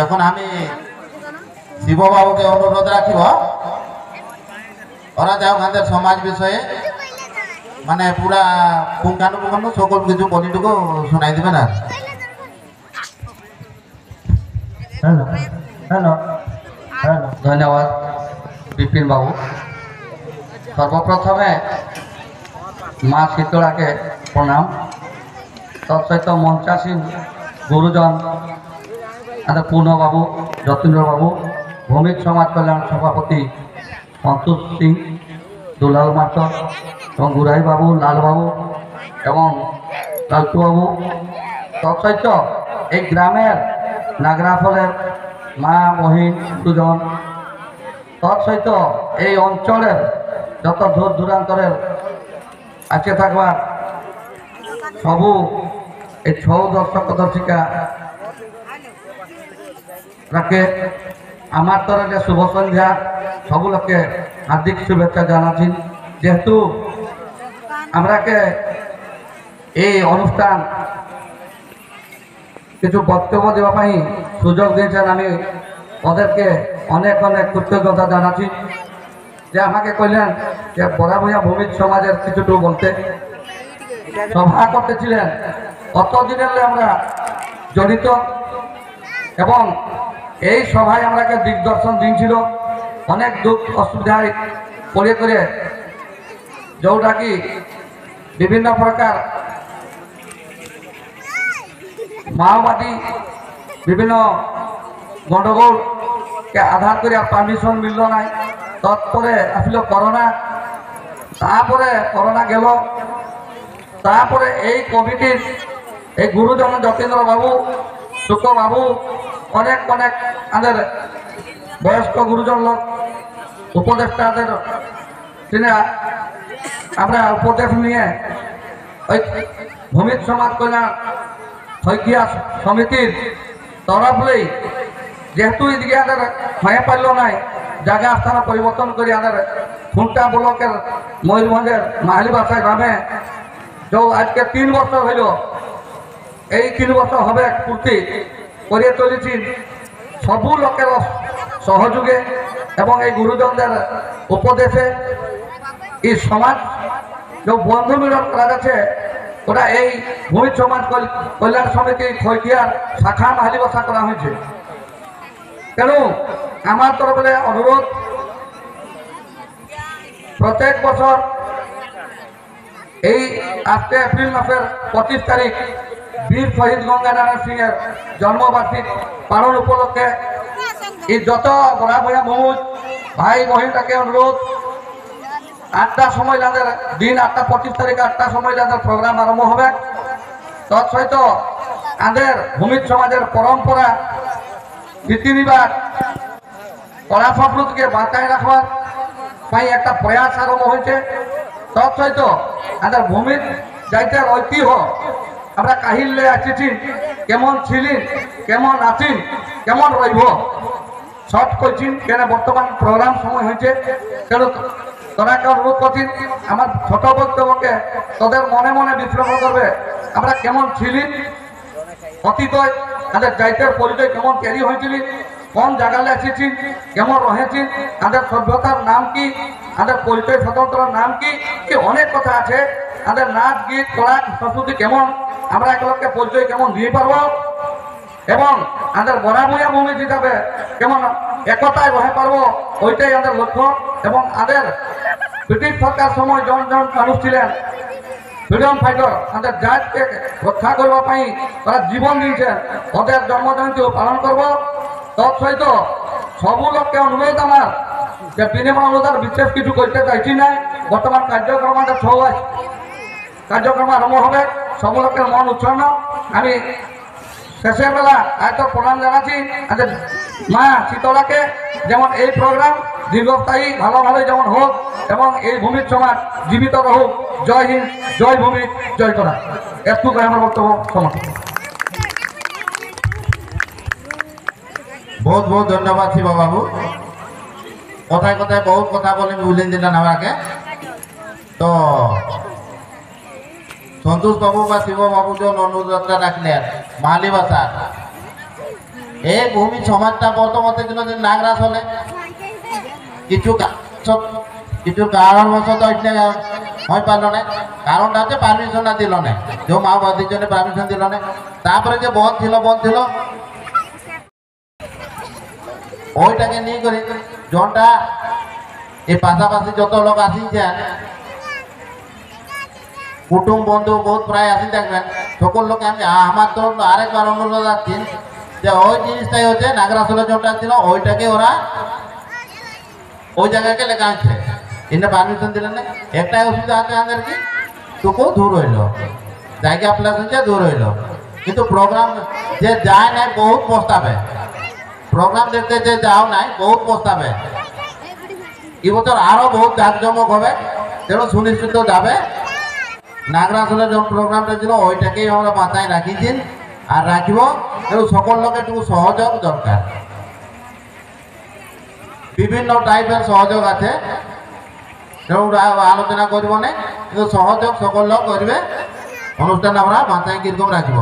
এখন আমি শিববাবুকে অনুরোধ রাখিব ওরা যাও আমাদের সমাজ বিষয়ে মানে পুরা পুঙ্খানুপুঙ্খানু সকল কিছু বলিটুকু শোনাই দেবেন। আর হ্যালো হ্যালো হ্যালো ধন্যবাদ বিপিন বাবু। সর্বপ্রথমে মা শীতলাকে প্রণাম। তৎসহিত মঞ্চাসীন গুরুজন আমাদের পূর্ণবাবু, যতীন্দ্রবাবু, ভৌমিক সমাজ কল্যাণ সভাপতি সন্তোষ সিং, দুলাল মাস্টার এবং গুরাই বাবু, লালবাবু এবং লালটুবাবু, তৎসহিত এই গ্রামের নাগরাফলের মা বহিন দুজন, তৎসহিত এই অঞ্চলের যত দূর দূরান্তরের আছে থাকবার সবু এই ছৌ দর্শক দর্শিকা রাকে আমার তরফে শুভ সন্ধ্যা। সবু লোককে হার্দিক শুভেচ্ছা জানাচ্ছি। যেহেতু আমরাকে এই অনুষ্ঠান কিছু বক্তব্য দেওয়া পাই সুযোগ দিয়েছেন, আমি ওদেরকে অনেক অনেক কৃতজ্ঞতা জানাচ্ছি যে আমাকে কইলেন যে বড়া ভূঁইয়া ভৌমিক সমাজের কিছুটু বলতে সভা করতেছিলেন। অতদিনের আমরা জড়িত এবং এই সভায় আমরাকে দিগদর্শন দিয়েছিল অনেক দুঃখ অসুবিধায় পড়ে করে, যেটা কি বিভিন্ন প্রকার মাওবাদী বিভিন্ন গণ্ডগোলকে আধার করে পারমিশন মিলল নাই। তৎপরে আসলে করোনা, তারপরে করোনা গেল, তারপরে এই কমিটির এই গুরুজন যতীন্দ্র বাবু, সুখ বাবু, অনেক অনেক আমাদের বয়স্ক গুরুজন লোক উপদেষ্টাদের আমরা উপদেশ নিয়ে ওই ভৌমিক সমাজ কল্যাণ শৈক্ষিয়া সমিতির তরফলেই যেহেতু এদিকে আমাদের হয়ে পারল নাই, জায়গা স্থান পরিবর্তন করে আমাদের খুঁটা ব্লকের ময়ূরভঞ্জের মাহালি বাসায় গ্রামে যে আজকে 3 বছর হইল, এই 3 বছর হবে পূর্তি করে চলেছি সবু লোকের সহযোগে এবং এই গুরুজনদের উপদেশে এই সমাজ যে বন্ধু মিলন করা যাচ্ছে ওটা এই ভূমিক সমাজ কল্যাণ সমিতি খৈকিয়ার শাখা মাহালি বসা করা হয়েছে। তেণু আমার তরফে অনুরোধ, প্রত্যেক বছর এই আজকে এপ্রিল মাসের 25 তারিখ বীর শহীদ গঙ্গানারায়ণ সিং এর জন্মবার্ষিক পালন উপলক্ষে এই যত বড়া ভূঁইয়া ভৌমিক ভাই বহিনটাকে অনুরোধ, 8টার সময় তাদের দিন 8টা 25 তারিখ 8টার সময় তাদের প্রোগ্রাম আরম্ভ হবে। তৎসহিত আমাদের ভূমিক সমাজের পরম্পরা রীতিবিবাদ কলা সংস্কৃতিকে বাঁচায় রাখবার পাই একটা প্রয়াস আরম্ভ হয়েছে। তৎসহিত আমাদের ভূমিক যাইতের ঐতিহ্য আমরা কাহিলে আসিছি, কেমন ছিলেন, কেমন আছেন, কেমন রইব শর্ট করছেন কেন বর্তমান প্রোগ্রাম সময় হয়েছে। তেণু তোরাকে অনুরোধ করছি আমার ছোট বক্তব্যকে তোদের মনে মনে বিশ্লেষণ করবে আমরা কেমন ছিলি, অতীত আমাদের যাইতের পরিচয় কেমন তৈরি হয়েছিল, কোন জায়গায় এসেছি, কেমন রয়েছি, আমাদের সভ্যতার নাম কি, আমাদের পরিচয় স্বতন্ত্র নাম কি, অনেক কথা আছে। আমাদের নাচ গীত কলা সংস্কৃতি কেমন আমরা এগুলোকে পরিচয় কেমন দিয়ে পারবো এবং আমাদের বড়া ভূঁইয়া ভূমি হিসাবে কেমন একতায় রহে পারবো, ওইটাই আমাদের লক্ষ্য। এবং আমাদের ব্রিটিশ সরকার সময় জন জন মানুষ ছিলেন ফ্রিডম ফাইটার, আমাদের জাতকে রক্ষা করবা পাই তারা জীবন দিয়েছেন, ওদের জন্মজয়ন্তী পালন করব। তৎসহিত সবু লোককে অনুরোধ আমার যে বিনিময় অনুদান বিশেষ কিছু করতে চাইছি না। বর্তমান কার্যক্রম আমাদের সবাই কার্যক্রম আরম্ভ হবে, সবু লোকের মন উচ্ছন্ন। আমি শেষের বেলা হয়তো প্রণাম জানাচ্ছি আমাদের মা শীতলাকে, যেমন এই প্রোগ্রাম দীর্ঘস্থায়ী ভালোভাবে যেমন হোক এবং এই ভূমির সমাজ জীবিত রহুক। জয় হিন্দ, জয় ভূমি, জয় করা। এতটুকু আমার বক্তব্য সমাপ্ত। बहुत बहुत धन्यवाद शिवा बाबू। কথায় কথায় বহুত কথা বলে বুঝলেন দিলেন আমাকে। তো সন্তোষ বাবু বা শিব বাবু যখন অনুরোধটা রাখলেন মালি ভাষা এই ভূমি সমাজটা প্রথমত ছিল যে নাগরাজ হলে কিছু কারণবশত হয়ে পারল না। কারণটা হচ্ছে পারমিশনটা দিল না, কেউ মাওবাদীর জন্য পারমিশন দিল না। তারপরে যে বন্ধ ছিল ওইটাকে নিয়ে করে জনটা এই পাশাপাশি যত লোক আসিছেন কুটুম বন্ধু বহুত প্রায় আসি থাকবেন, সকল লোকে আমি আমার তো আরেকবার অনুরোধ রাখছি যে ওই জিনিসটাই হচ্ছে নাগরাসুলের জনটা ছিল ওইটাকে ওরা ওই জায়গাকে লেখা আছে, এনে পারমিশন দিলেন না। একটাই অসুবিধা আছে আমাদের কি টুকু দূর হইল, জায়গা প্লাস হচ্ছে দূর হইল। কিন্তু প্রোগ্রাম যে যায় নাই বহুত প্রস্তাবে, প্রোগ্রাম দেখতে যে যাও নাই বহুত প্রস্তাবে। এবছর আরো বহুত জাঁকজমক হবে, তেমন সুনিশ্চিত যাবে। নাগরাসুলের যখন প্রোগ্রামটা ছিল ওইটাকেই আমরা মাথায় রাখিছি আর রাখিব। তেমন সকল লোকের একটু সহযোগ দরকার, বিভিন্ন টাইপের সহযোগ আছে, আলোচনা করব না, কিন্তু সহযোগ সকল লোক করবে। অনুষ্ঠান আমরা মাথায় কিরকম রাখব।